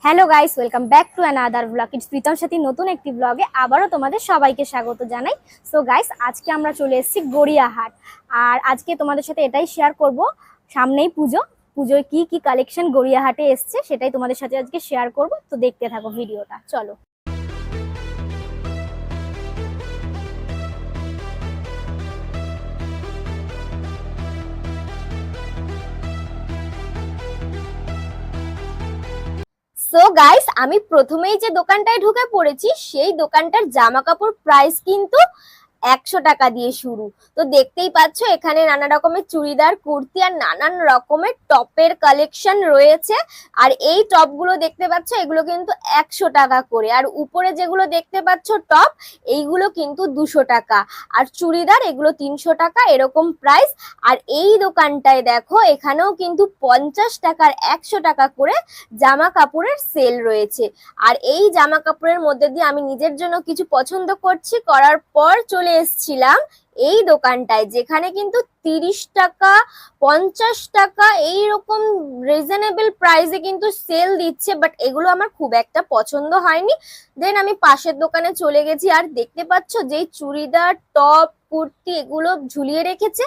Hello guys, welcome back to another blog. It's Pritam Sathi নতুন একটি ব্লগে আবারও তোমাদের সবাইকে স্বাগত জানাই। সো গাইস, আজকে আমরা চলে এসেছি গড়িয়াহাট। আর আজকে তোমাদের সাথে এটাই শেয়ার করব, সামনেই পুজো, পুজোয় কি কি কালেকশন গড়িয়াহাটে এসছে সেটাই তোমাদের সাথে আজকে শেয়ার করব। তো দেখতে থাকো ভিডিওটা, চলো। সো গাইস, আমি প্রথমেই যে দোকানটায় ঢুকে পড়েছি সেই দোকানটার জামা কাপড় প্রাইস কিন্তু 100 টাকা দিয়ে শুরু। তো দেখতেই পাচ্ছ এখানে নানা রকমের চুড়িদার, কুর্তি আর নানান রকমের টপের কালেকশন রয়েছে। আর এই টপগুলো দেখতে পাচ্ছ, এগুলো কিন্তু 100 টাকা করে। আর উপরে যেগুলো দেখতে পাচ্ছ টপ, এইগুলো কিন্তু 200 টাকা। আর চুড়িদার এগুলো 300 টাকা, এরকম প্রাইস। আর এই দোকানটায় দেখো, এখানেও কিন্তু 50 টাকার 100 টাকা করে জামা কাপড়ের সেল রয়েছে। আর এই জামা কাপড়ের মধ্যে দিয়ে আমি নিজের জন্য কিছু পছন্দ করছি, করার পর চলে এসেছিলাম এই দোকানটায়, যেখানে কিন্তু 30 টাকা, 50 টাকা এইরকম রিজনেবল প্রাইসে কিন্তু সেল দিচ্ছে। বাট এগুলো আমার খুব একটা পছন্দ হয়নি। দেন আমি পাশের দোকানে চলে গেছি। আর দেখতে পাচ্ছ যেই চুড়িদার, টপ, কুর্তি এগুলো ঝুলিয়ে রেখেছে,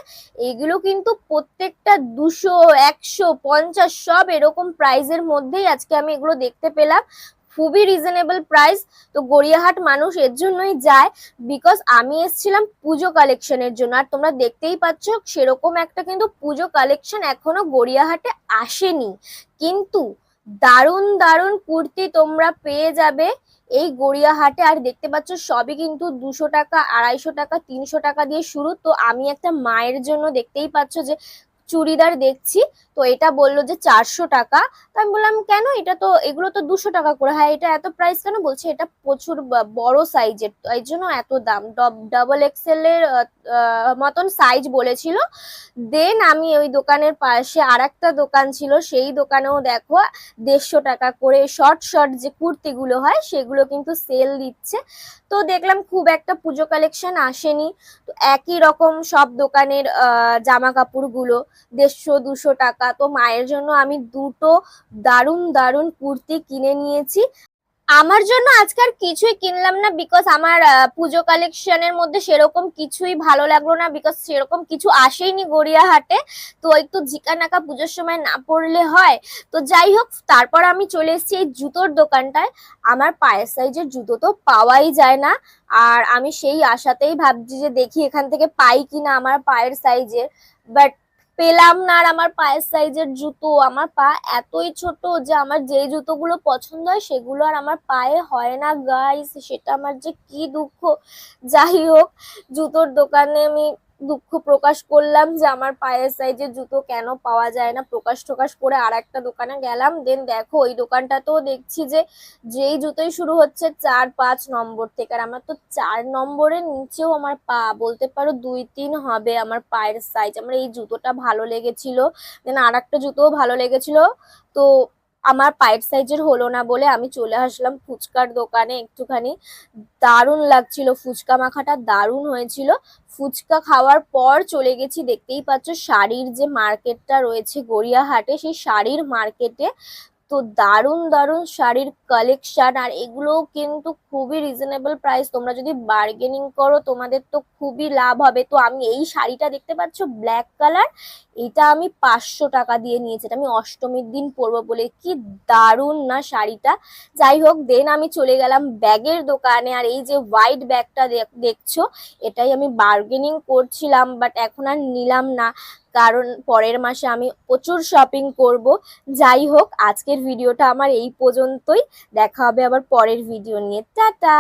এগুলো কিন্তু প্রত্যেকটা 200, 100, 50 সব এরকম প্রাইসের মধ্যেই আজকে আমি এগুলো দেখতে পেলাম। খুবই রিজনেবল প্রাইস। তো গড়িয়াহাট মানুষ এর জন্যই যায়, বিকজ আমি এসেছিলাম পুজো কালেকশনের জন্য। আর তোমরা দেখতেই পাচ্ছ সেরকম একটা কিন্তু পুজো কালেকশন এখনো গড়িয়াহাটে আসেনি, কিন্তু দারুণ দারুণ কুর্তি তোমরা পেয়ে যাবে এই গড়িয়াহাটে। আর দেখতে পাচ্ছ সবই কিন্তু 200 টাকা, 250 টাকা, 300 টাকা দিয়ে শুরু। তো আমি একটা মায়ের জন্য দেখতেই পাচ্ছ যে চুড়িদার দেখছি, তো এটা বললো যে 400 টাকা। তো আমি বললাম কেন, এটা তো, এগুলো তো 200 টাকা করে। হ্যাঁ, এটা এত প্রাইস কেন? বলছে এটা প্রচুর বড় সাইজের, এই জন্য এত দাম। ডাবল এক্সেল এর মতন সাইজ বলেছিল। দেন আমি ওই দোকানের পাশে আর একটা দোকান ছিল, সেই দোকানেও দেখো 150 টাকা করে শর্ট শর্ট যে কুর্তিগুলো হয় সেগুলো কিন্তু সেল দিচ্ছে। তো দেখলাম খুব একটা পুজো কালেকশন আসেনি। তো একই রকম সব দোকানের জামা কাপড়গুলো 150-200 টাকা। তো মায়ের জন্য আমি দুটো দারুণ দারুণ কুর্তি কিনে নিয়েছি। আমার জন্য আজকে আর কিছুই কিনলাম না, বিকজ আমার পুজো কালেকশনের মধ্যে সেরকম কিছুই ভালো লাগলো না, বিকজ সেরকম কিছু আসেইনি গড়িয়াহাটে। তো একটু ঝিকানাকা পুজোর সময় না পড়লে হয়। তো যাই হোক, তারপর আমি চলে এসেছি এই জুতোর দোকানটায়। আমার পায়ের সাইজের জুতো তো পাওয়াই যায় না। আর আমি সেই আশাতেই ভাবছি যে দেখি এখান থেকে পাই কিনা আমার পায়ের সাইজের। বাট পেলাম না। আর আমার পায়ের সাইজের জুতো, আমার পা এতই ছোট যে আমার যেই জুতোগুলো পছন্দ হয় সেগুলো আর আমার পায়ে হয় না গাইস। সেটা আমার যে কি দুঃখ। যাই হোক, জুতোর দোকানে আমি দুঃখ প্রকাশ করলাম যে আমার পায়ের সাইজের জুতো কেন পাওয়া যায় না। প্রকাশ টোকাশ করে আর একটা দোকানে গেলাম। দেন দেখো ওই দোকানটাতেও দেখছি যে যেই জুতোই শুরু হচ্ছে 4-5 নম্বর থেকে। আর আমার তো 4 নম্বরের নিচেও আমার পা, বলতে পারো 2-3 হবে আমার পায়ের সাইজ। আমার এই জুতোটা ভালো লেগেছিল, দেন আর একটা জুতোও ভালো লেগেছিল। তো আমার পায়ের সাইজের হলো না বলে আমি চলে আসলাম ফুচকার দোকানে একটুখানি। দারুণ লাগছিল, ফুচকা মাখাটা দারুণ হয়েছিল। ফুচকা খাওয়ার পর চলে গেছি, দেখতেই পাচ্ছ শাড়ির যে মার্কেটটা রয়েছে গড়িয়াহাটে, সেই শাড়ির মার্কেটে। তো দারুণ দারুণ শাড়ির কালেকশন। আর এগুলো কিন্তু খুবই রিজনেবল প্রাইস। তোমরা যদি বার্গেনিং করো তোমাদের তো খুবই লাভ হবে। তো আমি এই শাড়িটা দেখতে পাচ্ছ ব্ল্যাক কালার, এটা আমি 500 টাকা দিয়ে নিয়েছি। এটা আমি অষ্টমীর দিন পরবো বলে। কি দারুণ না শাড়িটা। যাই হোক, দেন আমি চলে গেলাম ব্যাগের দোকানে। আর এই যে হোয়াইট ব্যাগটা দেখছো, এটাই আমি বার্গেনিং করছিলাম, বাট এখন আর নিলাম না, কারণ পরের মাসে আমি প্রচুর শপিং করব। যাই হোক, আজকের ভিডিওটা আমার এই পর্যন্তই। দেখা হবে আবার পরের ভিডিও নিয়ে। টাটা।